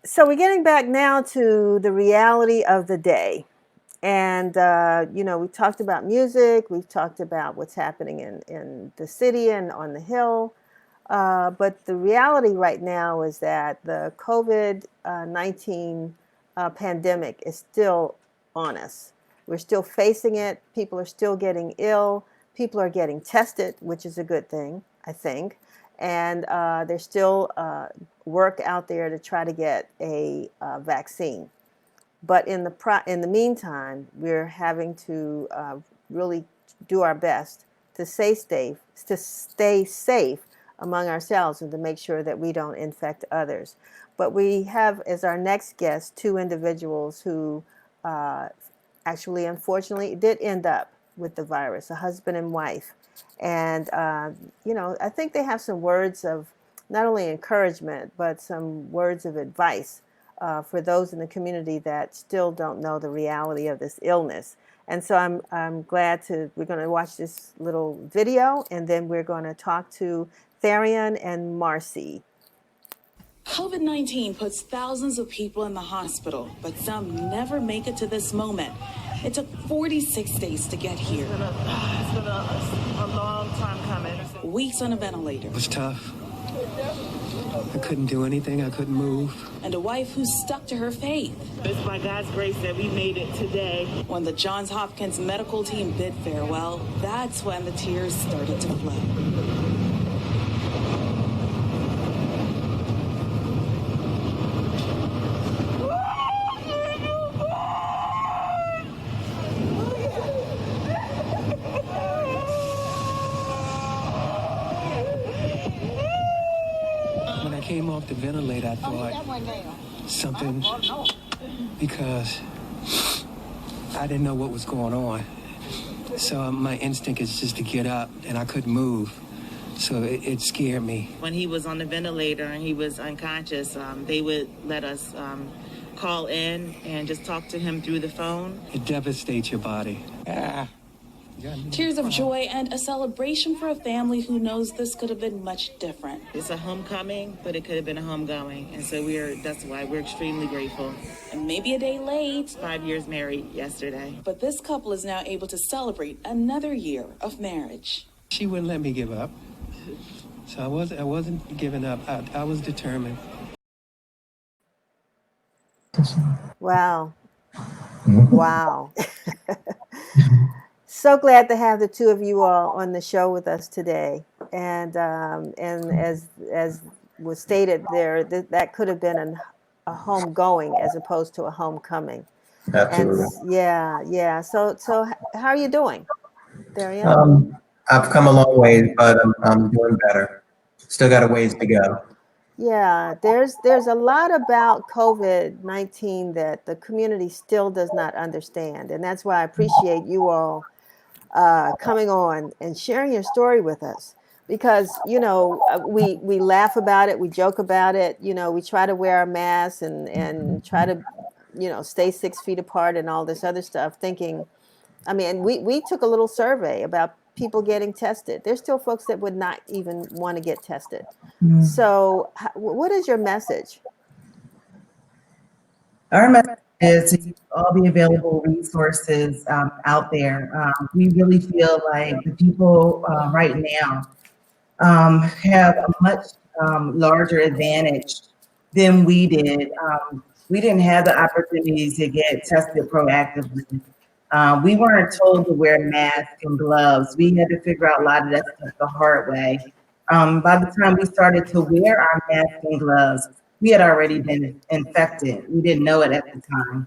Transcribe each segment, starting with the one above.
So we're getting back now to the reality of the day. And, we talked about music, we've talked about what's happening in the city and on the Hill. But the reality right now is that the COVID 19 pandemic is still on us. We're still facing it. People are still getting ill. People are getting tested, which is a good thing, I think. And there's still work out there to try to get a vaccine. But in the meantime, we're having to really do our best to stay safe among ourselves and to make sure that we don't infect others. But we have as our next guest two individuals who uh, actually, unfortunately, did end up with the virus, a husband and wife. And, I think they have some words of not only encouragement, but some words of advice for those in the community that still don't know the reality of this illness. And so I'm glad we're going to watch this little video and then we're going to talk to Thierrien and Marcy. COVID-19 puts thousands of people in the hospital, but some never make it to this moment. It took 46 days to get here. It's been a long time coming. Weeks on a ventilator. It was tough. I couldn't do anything. I couldn't move. And a wife who stuck to her faith. It's by God's grace that we made it today. When the Johns Hopkins medical team bid farewell, that's when the tears started to flow. When I came off the ventilator, I thought something, because I didn't know what was going on. So my instinct is just to get up, and I couldn't move. So it scared me. When he was on the ventilator and he was unconscious, they would let us call in and just talk to him through the phone. It devastates your body. Tears of joy and a celebration for a family who knows this could have been much different. It's a homecoming, but it could have been a homegoing. And so that's why we're extremely grateful. And maybe a day late. 5 years married yesterday. But this couple is now able to celebrate another year of marriage. She wouldn't let me give up. So I wasn't giving up. I was determined. Wow. Wow. So glad to have the two of you all on the show with us today. And as was stated there, that could have been a homegoing as opposed to a homecoming. Absolutely. And yeah. So how are you doing, Thierrien? I've come a long way, but I'm doing better. Still got a ways to go. Yeah, there's a lot about COVID-19 that the community still does not understand. And that's why I appreciate you all coming on and sharing your story with us. Because, we laugh about it, we joke about it, we try to wear our masks and try to, stay 6 feet apart and all this other stuff, thinking, we took a little survey about people getting tested. There's still folks that would not even want to get tested. Mm. So what is your message? Our message is to use all the available resources out there. We really feel like the people right now have a much larger advantage than we did. We didn't have the opportunity to get tested proactively. We weren't told to wear masks and gloves. We had to figure out a lot of that stuff the hard way. By the time we started to wear our masks and gloves, we had already been infected. We didn't know it at the time.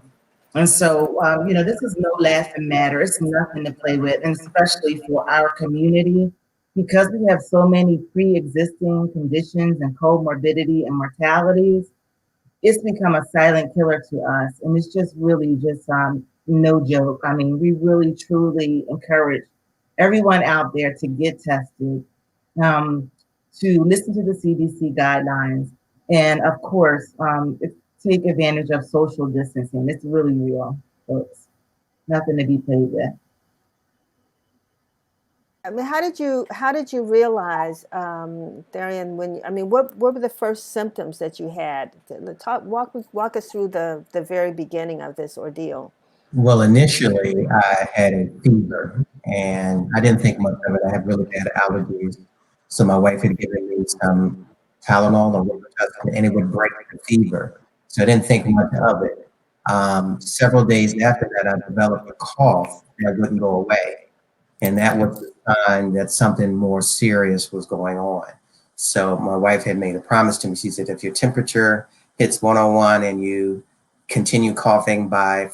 And so, this is no laughing matter. It's nothing to play with, and especially for our community, because we have so many pre-existing conditions and comorbidity and mortalities. It's become a silent killer to us. And it's just really no joke. We really, truly encourage everyone out there to get tested, to listen to the CDC guidelines, and of course, take advantage of social distancing. It's really real, folks. Nothing to be played with. I mean, how did you realize, Thierrien, what were the first symptoms that you had? Walk us through the very beginning of this ordeal. Well, initially, I had a fever, and I didn't think much of it. I had really bad allergies, so my wife had given me some Tylenol or Robitussin, and it would break the fever. So I didn't think much of it. Several days after that, I developed a cough that wouldn't go away, and that was the sign that something more serious was going on. So my wife had made a promise to me. She said, if your temperature hits 101 and you continue coughing by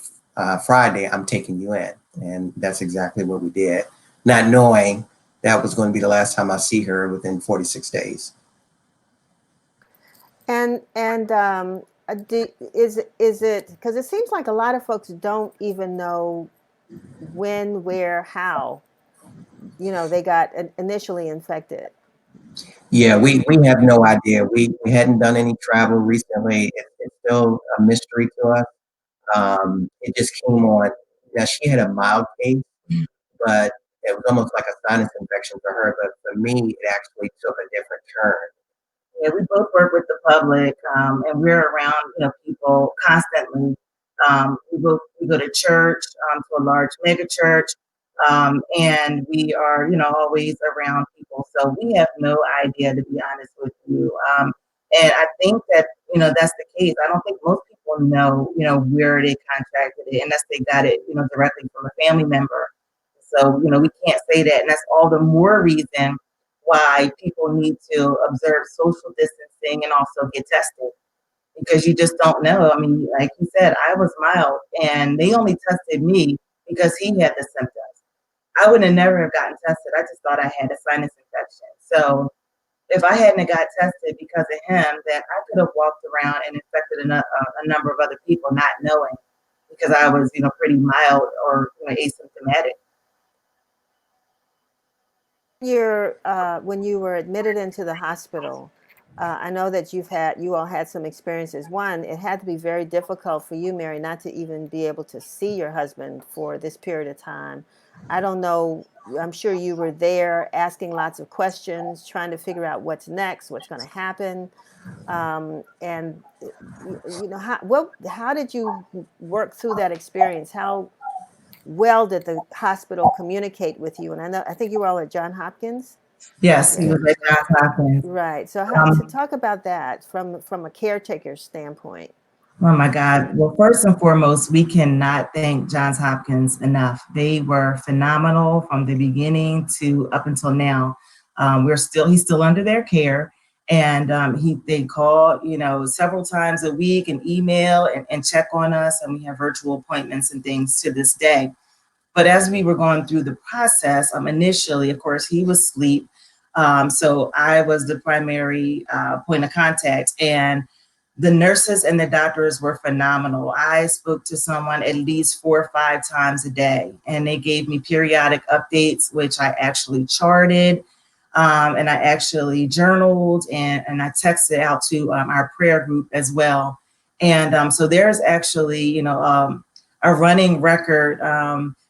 Friday, I'm taking you in. And that's exactly what we did, not knowing that was going to be the last time I see her within 46 days. And is it because it seems like a lot of folks don't even know when, where, how, they got initially infected. Yeah, we have no idea. We hadn't done any travel recently. It's still a mystery to us. It just came on. Now she had a mild case, but it was almost like a sinus infection for her. But for me, it actually took a different turn. Yeah, we both work with the public, and we're around, people constantly. We go to church, to a large mega church, and we are, always around people. So we have no idea, to be honest with you. And I think that, that's the case. I don't think most people know, where they contracted it unless they got it, directly from a family member. So, we can't say that. And that's all the more reason why people need to observe social distancing and also get tested because you just don't know. I mean, like you said, I was mild and they only tested me because he had the symptoms. I would have never have gotten tested. I just thought I had a sinus infection. So if I hadn't have got tested because of him, then I could have walked around and infected a number of other people not knowing because I was, pretty mild or asymptomatic. When you were admitted into the hospital, I know that you all had some experiences. One, it had to be very difficult for you, Mary, not to even be able to see your husband for this period of time. I don't know. I'm sure you were there asking lots of questions, trying to figure out what's next, what's going to happen. And how did you work through that experience? How well did the hospital communicate with you? And I think you were all at John Hopkins. Yes, he Yeah. was at Johns Hopkins. Right. So to Um, talk about that from a caretaker standpoint. Oh my God. Well, first and foremost, we cannot thank Johns Hopkins enough. They were phenomenal from the beginning to up until now. He's still under their care. And they call, several times a week and email and check on us. And we have virtual appointments and things to this day. But as we were going through the process, initially, of course, he was asleep. So I was the primary point of contact. And the nurses and the doctors were phenomenal. I spoke to someone at least 4 or 5 times a day, and they gave me periodic updates, which I actually charted, and I actually journaled, and I texted out to our prayer group as well. And so there's actually, a running record,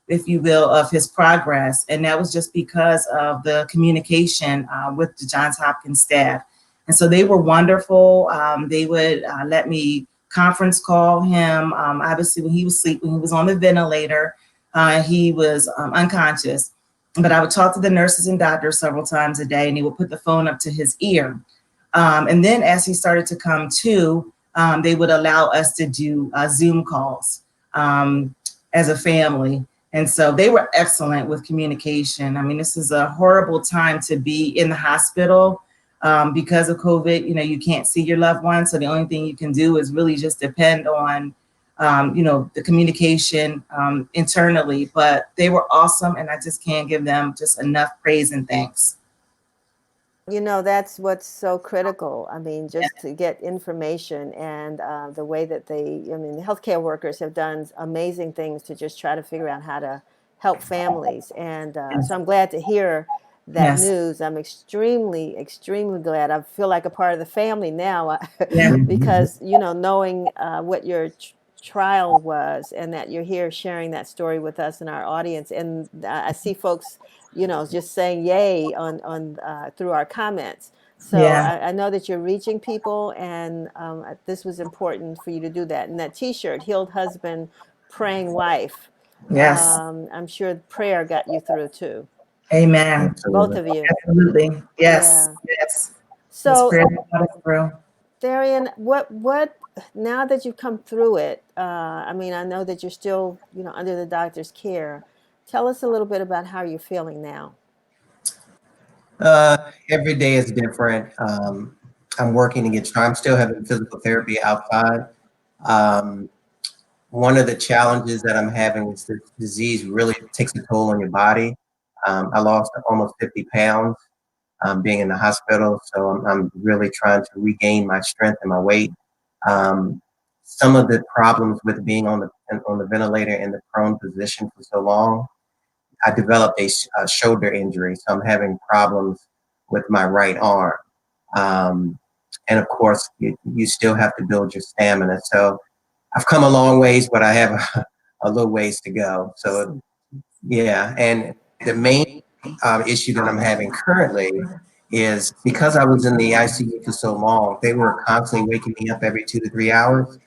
if you will, of his progress, and that was just because of the communication with the Johns Hopkins staff. And so they were wonderful. They would let me conference call him. Obviously, when he was asleep, when he was on the ventilator, he was unconscious. But I would talk to the nurses and doctors several times a day, and he would put the phone up to his ear. And then as he started to come to, they would allow us to do Zoom calls as a family. And so they were excellent with communication. I mean, this is a horrible time to be in the hospital. Because of COVID, you can't see your loved ones. So the only thing you can do is really just depend on, the communication internally. But they were awesome. And I just can't give them just enough praise and thanks. That's what's so critical. I mean, just to get information and the way that the healthcare workers have done amazing things to just try to figure out how to help families. And so I'm glad to hear that Yes. news. I'm extremely, extremely glad. I feel like a part of the family now Yeah. because, knowing what your trial was and that you're here sharing that story with us and our audience. And I see folks just saying yay on through our comments. So Yeah. I know that you're reaching people, and this was important for you to do that. And that T-shirt, "Healed Husband, Praying Wife," Yes. I'm sure prayer got you through too. Amen. Both Absolutely. of you. Absolutely. Yes. Yeah. Yes. This So, prayer got us through. Therian, what now that you've come through it, I mean, I know that you're still, under the doctor's care. Tell us a little bit about how you're feeling now. Every day is different. I'm working to get strong. I'm still having physical therapy outside. Um, One of the challenges that I'm having is this disease really takes a toll on your body. I lost almost 50 pounds being in the hospital, so I'm really trying to regain my strength and my weight. Um, some of the problems with being on the ventilator in the prone position for so long, I developed a shoulder injury, so I'm having problems with my right arm. Um, and of course, you still have to build your stamina. So I've come a long ways, but I have a little ways to go. So yeah, and the main issue that I'm having currently is because I was in the ICU for so long, they were constantly waking me up every 2 to 3 hours.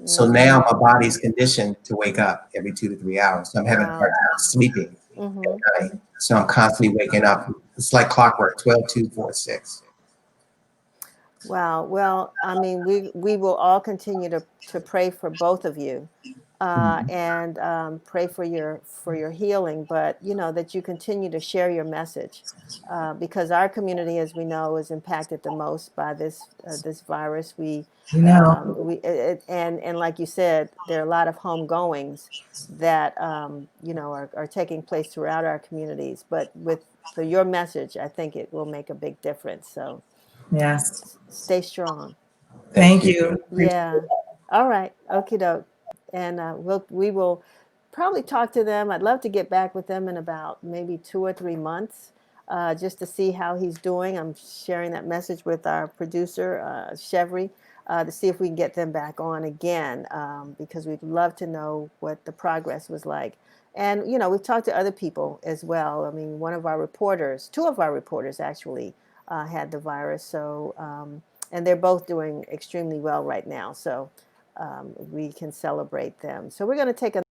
So now my body's conditioned to wake up every 2 to 3 hours. So I'm having a hard Wow. time sleeping Hmm. at night. So I'm constantly waking up. It's like clockwork, 12, 2, 4, 6. Wow. Well, I mean, we will all continue to pray for both of you, and pray for your healing. But that you continue to share your message, because our community, as we know, is impacted the most by this virus. You know. And like you said, there are a lot of homegoings that are taking place throughout our communities. But with your message, I think it will make a big difference. So. Yes. Stay strong. Thank Thank you. you. Appreciate Yeah. All right. Okie doke. And we will probably talk to them. I'd love to get back with them in about maybe 2 or 3 months, just to see how he's doing. I'm sharing that message with our producer, Chevry, to see if we can get them back on again, because we'd love to know what the progress was like. And, we've talked to other people as well. I mean, two of our reporters actually had the virus. So, and they're both doing extremely well right now. So we can celebrate them. So we're going to take a